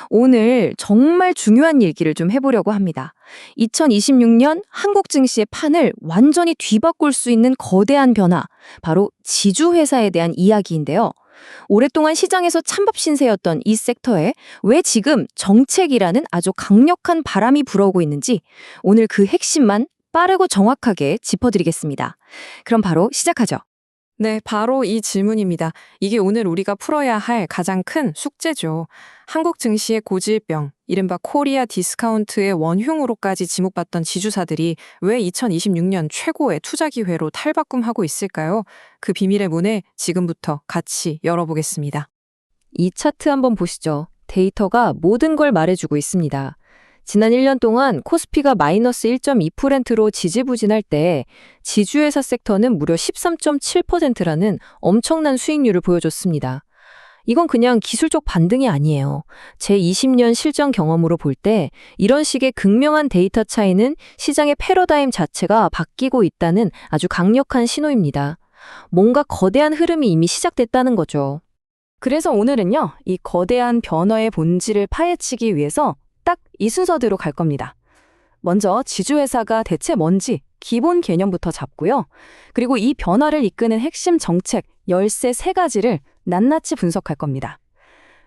오늘 정말 중요한 얘기를 좀 해보려고 합니다. 2026년 한국 증시의 판을 완전히 뒤바꿀 수 있는 거대한 변화, 바로 지주회사에 대한 이야기인데요. 오랫동안 시장에서 찬밥 신세였던 이 섹터에 왜 지금 정책이라는 아주 강력한 바람이 불어오고 있는지 오늘 그 핵심만 빠르고 정확하게 짚어드리겠습니다. 그럼 바로 시작하죠. 네, 바로 이 질문입니다. 이게 오늘 우리가 풀어야 할 가장 큰 숙제죠. 한국 증시의 고질병, 이른바 코리아 디스카운트의 원흉으로까지 지목받던 지주사들이 왜 2026년 최고의 투자 기회로 탈바꿈하고 있을까요? 그 비밀의 문을 지금부터 같이 열어보겠습니다. 이 차트 한번 보시죠. 데이터가 모든 걸 말해주고 있습니다. 지난 1년 동안 코스피가 마이너스 1.2%로 지지부진할 때 지주회사 섹터는 무려 13.7%라는 엄청난 수익률을 보여줬습니다. 이건 그냥 기술적 반등이 아니에요. 제 20년 실전 경험으로 볼 때 이런 식의 극명한 데이터 차이는 시장의 패러다임 자체가 바뀌고 있다는 아주 강력한 신호입니다. 뭔가 거대한 흐름이 이미 시작됐다는 거죠. 그래서 오늘은요, 이 거대한 변화의 본질을 파헤치기 위해서 딱 이 순서대로 갈 겁니다. 먼저 지주회사가 대체 뭔지 기본 개념부터 잡고요. 그리고 이 변화를 이끄는 핵심 정책, 열쇠 3가지를 낱낱이 분석할 겁니다.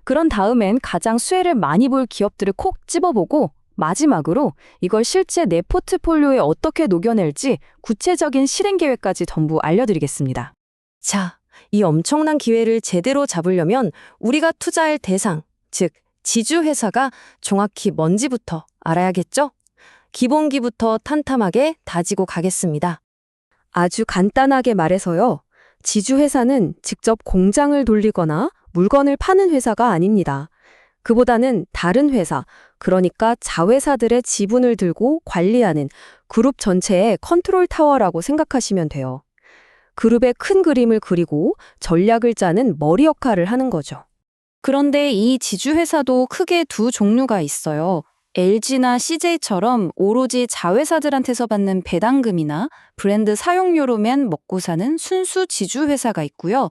그런 다음엔 가장 수혜를 많이 볼 기업들을 콕 집어보고 마지막으로 이걸 실제 내 포트폴리오에 어떻게 녹여낼지 구체적인 실행 계획까지 전부 알려드리겠습니다. 자, 이 엄청난 기회를 제대로 잡으려면 우리가 투자할 대상, 즉 지주회사가 정확히 뭔지부터 알아야겠죠? 기본기부터 탄탄하게 다지고 가겠습니다. 아주 간단하게 말해서요. 지주회사는 직접 공장을 돌리거나 물건을 파는 회사가 아닙니다. 그보다는 다른 회사, 그러니까 자회사들의 지분을 들고 관리하는 그룹 전체의 컨트롤 타워라고 생각하시면 돼요. 그룹의 큰 그림을 그리고 전략을 짜는 머리 역할을 하는 거죠. 그런데 이 지주회사도 크게 두 종류가 있어요. LG나 CJ처럼 오로지 자회사들한테서 받는 배당금이나 브랜드 사용료로 맨 먹고 사는 순수 지주회사가 있고요.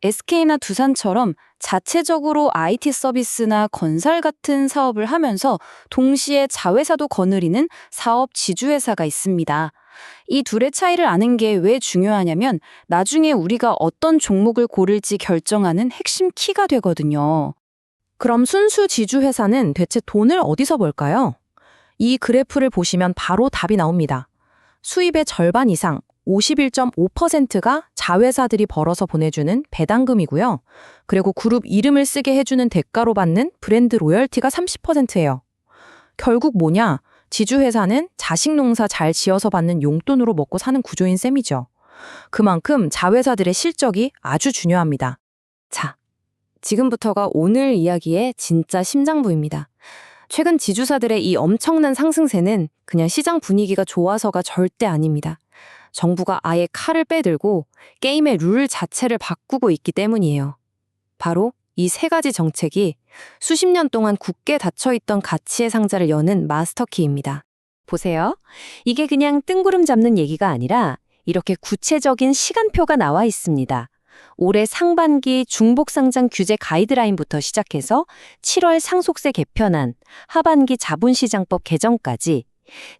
SK나 두산처럼 자체적으로 IT 서비스나 건설 같은 사업을 하면서 동시에 자회사도 거느리는 사업 지주회사가 있습니다. 이 둘의 차이를 아는 게 왜 중요하냐면 나중에 우리가 어떤 종목을 고를지 결정하는 핵심 키가 되거든요. 그럼 순수 지주회사는 대체 돈을 어디서 벌까요? 이 그래프를 보시면 바로 답이 나옵니다. 수입의 절반 이상, 51.5%가 자회사들이 벌어서 보내주는 배당금이고요. 그리고 그룹 이름을 쓰게 해주는 대가로 받는 브랜드 로열티가 30%예요. 결국 뭐냐? 지주회사는 자식 농사 잘 지어서 받는 용돈으로 먹고 사는 구조인 셈이죠. 그만큼 자회사들의 실적이 아주 중요합니다. 자, 지금부터가 오늘 이야기의 진짜 심장부입니다. 최근 지주사들의 이 엄청난 상승세는 그냥 시장 분위기가 좋아서가 절대 아닙니다. 정부가 아예 칼을 빼들고 게임의 룰 자체를 바꾸고 있기 때문이에요. 바로 이 3가지 정책이 수십 년 동안 굳게 닫혀있던 가치의 상자를 여는 마스터키입니다. 보세요. 이게 그냥 뜬구름 잡는 얘기가 아니라 이렇게 구체적인 시간표가 나와 있습니다. 올해 상반기 중복상장 규제 가이드라인부터 시작해서 7월 상속세 개편안, 하반기 자본시장법 개정까지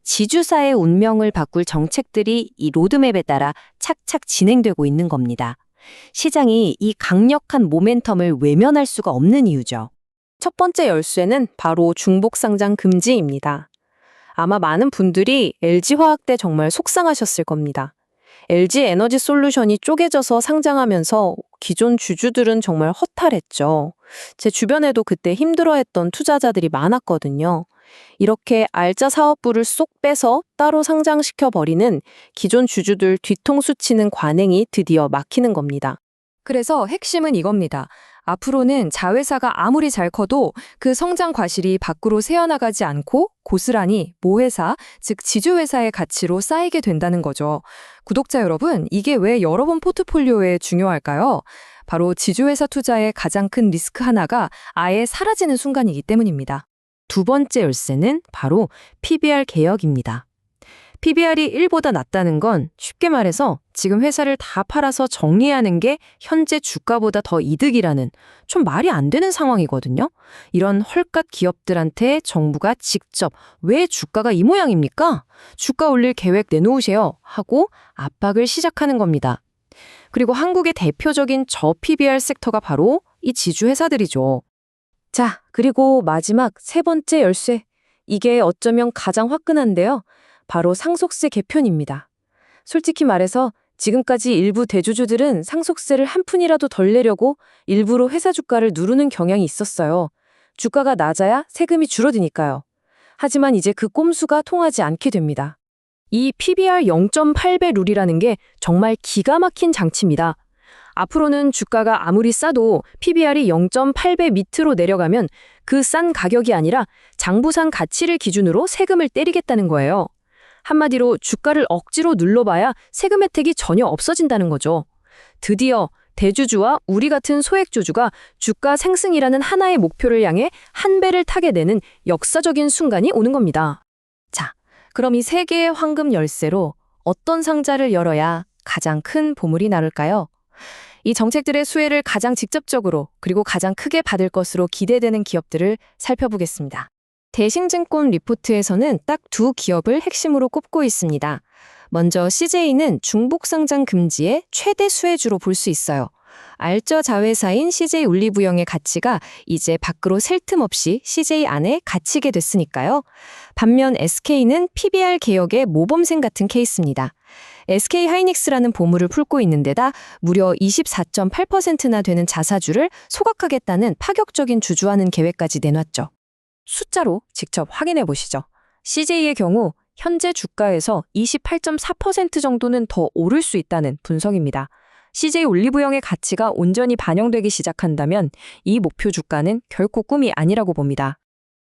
지주사의 운명을 바꿀 정책들이 이 로드맵에 따라 착착 진행되고 있는 겁니다. 시장이 이 강력한 모멘텀을 외면할 수가 없는 이유죠. 첫 번째 열쇠는 바로 중복상장 금지입니다. 아마 많은 분들이 LG화학때 정말 속상하셨을 겁니다. LG에너지솔루션이 쪼개져서 상장하면서 기존 주주들은 정말 허탈했죠. 제 주변에도 그때 힘들어했던 투자자들이 많았거든요. 이렇게 알짜 사업부를 쏙 빼서 따로 상장시켜버리는 기존 주주들 뒤통수 치는 관행이 드디어 막히는 겁니다. 그래서 핵심은 이겁니다. 앞으로는 자회사가 아무리 잘 커도 그 성장 과실이 밖으로 새어나가지 않고 고스란히 모회사, 즉 지주회사의 가치로 쌓이게 된다는 거죠. 구독자 여러분, 이게 왜 여러 번 포트폴리오에 중요할까요? 바로 지주회사 투자의 가장 큰 리스크 하나가 아예 사라지는 순간이기 때문입니다. 두 번째 열쇠는 바로 PBR 개혁입니다. PBR이 1보다 낮다는 건 쉽게 말해서 지금 회사를 다 팔아서 정리하는 게 현재 주가보다 더 이득이라는 좀 말이 안 되는 상황이거든요. 이런 헐값 기업들한테 정부가 직접 왜 주가가 이 모양입니까? 주가 올릴 계획 내놓으세요 하고 압박을 시작하는 겁니다. 그리고 한국의 대표적인 저PBR 섹터가 바로 이 지주회사들이죠. 자, 그리고 마지막 세 번째 열쇠. 이게 어쩌면 가장 화끈한데요. 바로 상속세 개편입니다. 솔직히 말해서 지금까지 일부 대주주들은 상속세를 한 푼이라도 덜 내려고 일부러 회사 주가를 누르는 경향이 있었어요. 주가가 낮아야 세금이 줄어드니까요. 하지만 이제 그 꼼수가 통하지 않게 됩니다. 이 PBR 0.8배 룰이라는 게 정말 기가 막힌 장치입니다. 앞으로는 주가가 아무리 싸도 PBR이 0.8배 밑으로 내려가면 그 싼 가격이 아니라 장부상 가치를 기준으로 세금을 때리겠다는 거예요. 한마디로 주가를 억지로 눌러봐야 세금 혜택이 전혀 없어진다는 거죠. 드디어 대주주와 우리 같은 소액주주가 주가 상승이라는 하나의 목표를 향해 한 배를 타게 되는 역사적인 순간이 오는 겁니다. 자, 그럼 이 세 개의 황금 열쇠로 어떤 상자를 열어야 가장 큰 보물이 나올까요? 이 정책들의 수혜를 가장 직접적으로 그리고 가장 크게 받을 것으로 기대되는 기업들을 살펴보겠습니다. 대신증권 리포트에서는 딱 두 기업을 핵심으로 꼽고 있습니다. 먼저 CJ는 중복 상장 금지의 최대 수혜주로 볼 수 있어요. 알저 자회사인 CJ 올리브영의 가치가 이제 밖으로 셀 틈 없이 CJ 안에 갇히게 됐으니까요. 반면 SK는 PBR 개혁의 모범생 같은 케이스입니다. SK 하이닉스라는 보물을 품고 있는 데다 무려 24.8%나 되는 자사주를 소각하겠다는 파격적인 주주하는 계획까지 내놨죠. 숫자로 직접 확인해 보시죠. CJ의 경우 현재 주가에서 28.4% 정도는 더 오를 수 있다는 분석입니다. CJ 올리브영의 가치가 온전히 반영되기 시작한다면 이 목표 주가는 결코 꿈이 아니라고 봅니다.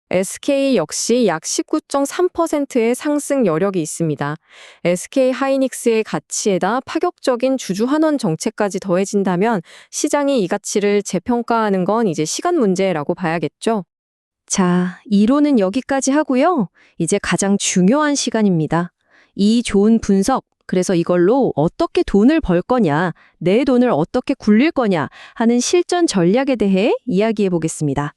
SK 역시 약 19.3%의 상승 여력이 있습니다. SK 하이닉스의 가치에다 파격적인 주주 환원 정책까지 더해진다면 시장이 이 가치를 재평가하는 건 이제 시간 문제라고 봐야겠죠. 자, 이론은 여기까지 하고요. 이제 가장 중요한 시간입니다. 이 좋은 분석, 그래서 이걸로 어떻게 돈을 벌 거냐, 내 돈을 어떻게 굴릴 거냐 하는 실전 전략에 대해 이야기해 보겠습니다.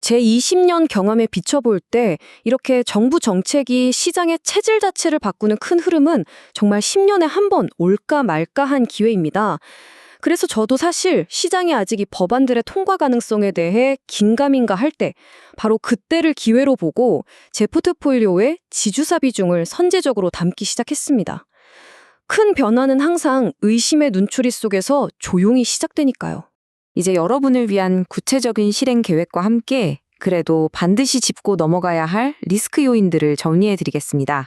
제 20년 경험에 비춰볼 때 이렇게 정부 정책이 시장의 체질 자체를 바꾸는 큰 흐름은 정말 10년에 한 번 올까 말까 한 기회입니다. 그래서 저도 사실 시장이 아직 이 법안들의 통과 가능성에 대해 긴가민가 할 때 바로 그때를 기회로 보고 제 포트폴리오에 지주사 비중을 선제적으로 담기 시작했습니다. 큰 변화는 항상 의심의 눈초리 속에서 조용히 시작되니까요. 이제 여러분을 위한 구체적인 실행 계획과 함께 그래도 반드시 짚고 넘어가야 할 리스크 요인들을 정리해 드리겠습니다.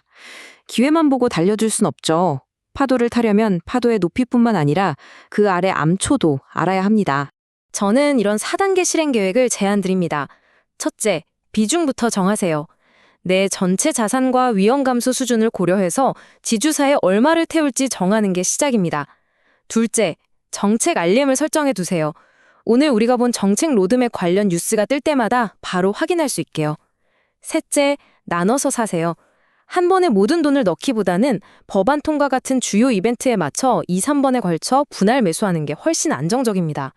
기회만 보고 달려줄 순 없죠. 파도를 타려면 파도의 높이뿐만 아니라 그 아래 암초도 알아야 합니다. 저는 이런 4단계 실행 계획을 제안 드립니다. 첫째, 비중부터 정하세요. 내 전체 자산과 위험 감소 수준을 고려해서 지주사에 얼마를 태울지 정하는 게 시작입니다. 둘째, 정책 알림을 설정해 두세요. 오늘 우리가 본 정책 로드맵 관련 뉴스가 뜰 때마다 바로 확인할 수 있게요. 셋째, 나눠서 사세요. 한 번에 모든 돈을 넣기보다는 법안 통과 같은 주요 이벤트에 맞춰 2, 3번에 걸쳐 분할 매수하는 게 훨씬 안정적입니다.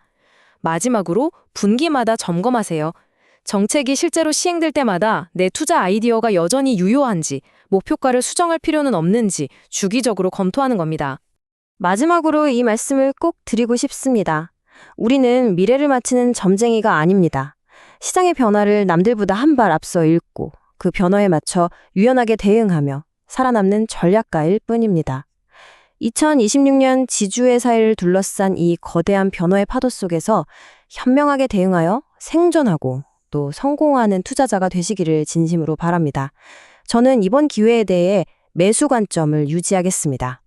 마지막으로 분기마다 점검하세요. 정책이 실제로 시행될 때마다 내 투자 아이디어가 여전히 유효한지, 목표가를 수정할 필요는 없는지 주기적으로 검토하는 겁니다. 마지막으로 이 말씀을 꼭 드리고 싶습니다. 우리는 미래를 맞히는 점쟁이가 아닙니다. 시장의 변화를 남들보다 한 발 앞서 읽고 그 변화에 맞춰 유연하게 대응하며 살아남는 전략가일 뿐입니다. 2026년 지주의 사회를 둘러싼 이 거대한 변화의 파도 속에서 현명하게 대응하여 생존하고 또 성공하는 투자자가 되시기를 진심으로 바랍니다. 저는 이번 기회에 대해 매수 관점을 유지하겠습니다.